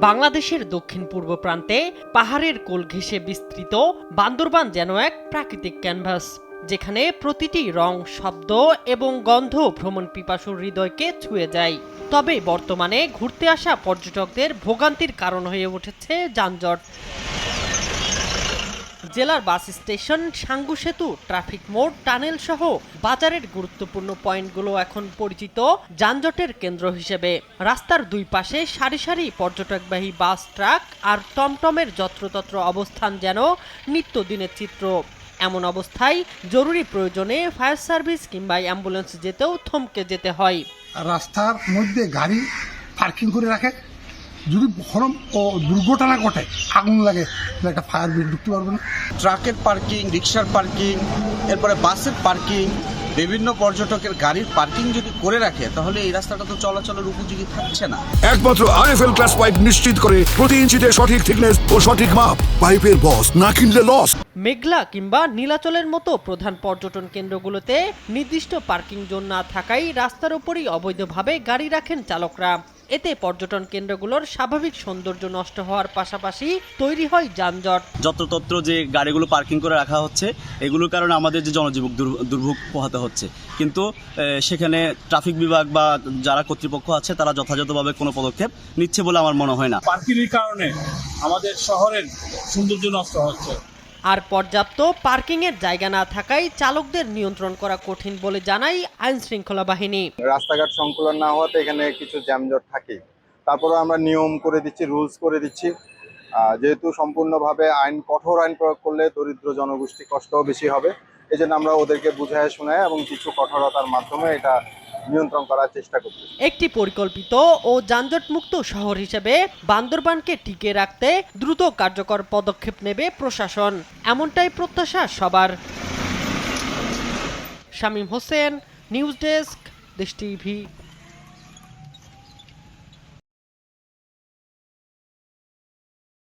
বাংলাদেশের দক্ষিণ পূর্ব প্রান্তে পাহাড়ের কোল ঘেঁষে বিস্তৃত বান্দরবান যেন এক প্রাকৃতিক ক্যানভাস, যেখানে প্রতিটি রং, শব্দ এবং গন্ধ ভ্রমণ পিপাসুর হৃদয়কে ছুঁয়ে যায়। তবে বর্তমানে ঘুরতে আসা পর্যটকদের ভোগান্তির কারণ হয়ে উঠেছে যানজট। জেলার বাস স্টেশন, সাঙ্গু সেতু, ট্রাফিক মোড়, টানেল সহ বাজারের গুরুত্বপূর্ণ পয়েন্টগুলো এখন পরিচিত যানজটের কেন্দ্র হিসেবে। রাস্তার দুই পাশে সারি সারি পর্যটকবাহী বাস, ট্রাক আর টমটমের যত্রতত্র অবস্থান যেন নিত্যদিনের চিত্র। এমন অবস্থায় জরুরি প্রয়োজনে ফায়ার সার্ভিস কিংবা অ্যাম্বুলেন্স যেতেও থমকে যেতে হয়। রাস্তার মধ্যে গাড়ি পার্কিং করে রাখে, যদি বরং দুর্ঘটনা ঘটে, আগুন লাগে, একটা ফায়ার ব্রিগেড ঢুকতে পারবে না। ট্রাকের পার্কিং, রিক্সার পার্কিং, এরপরে বাসের পার্কিং, বিভিন্ন পর্যটকের গাড়ির পার্কিং যদি করে রাখে, তাহলে এই রাস্তাটা তো চলাচলের উপযোগী থাকছে না। একমাত্র আরএফএল ক্লাস পাইপ নিশ্চিত করে প্রতি ইঞ্চিতে সঠিক থিকনেস ও সঠিক মাপ। পাইপের বস, না কিনলে লস। মেঘলা কিংবা নীলাচলের মতো প্রধান পর্যটন কেন্দ্রগুলোতে নির্দিষ্ট পার্কিং জোন না থাকায় রাস্তার উপরই অবৈধভাবে গাড়ি রাখেন চালকরা। এতে পর্যটন কেন্দ্রগুলোর স্বাভাবিক সৌন্দর্য নষ্ট হওয়ার পাশাপাশি তৈরি হয় যানজট। যত্রতত্র যে গাড়িগুলো পার্কিং করে রাখা হচ্ছে, এগুলোর কারণে আমাদের যে জনজীবন দুর্ভোগ পোহাতে হচ্ছে, কিন্তু সেখানে ট্রাফিক বিভাগ বা যারা কর্তৃপক্ষ আছে তারা যথাযথভাবে কোনো পদক্ষেপ নিচ্ছে বলে আমার মনে হয় না। পার্কিংয়ের কারণে আমাদের শহরের সৌন্দর্য নষ্ট হচ্ছে। আর পর্যাপ্ত পার্কিংয়ের জায়গা না থাকায় চালকদের নিয়ন্ত্রণ করা কঠিন বলে জানায় আইন শৃঙ্খলা বাহিনী। রাস্তাঘাট সংকুলন না হওয়াতে এখানে কিছু জ্যামজট থাকে, তারপরে আমরা নিয়ম করে দিচ্ছি, রুলস করে দিচ্ছি। যেহেতু সম্পূর্ণভাবে কঠোর আইন প্রয়োগ করলে দরিদ্র জনগোষ্ঠী কষ্টও বেশি হবে, এই জন্য আমরা ওদেরকে বুঝায় শোনায় এবং কিছু কঠোরতার মাধ্যমে এটা নিয়ন্ত্রণ করার চেষ্টা করছি। একটি পরিকল্পিত ও যানজটমুক্ত শহর হিসেবে বান্দরবানকে টিকে রাখতে দ্রুত কার্যকর পদক্ষেপ নেবে প্রশাসন, এমনটাই প্রত্যাশা সবার। শামীম হোসেন, নিউজ ডেস্ক, দেশ টিভি।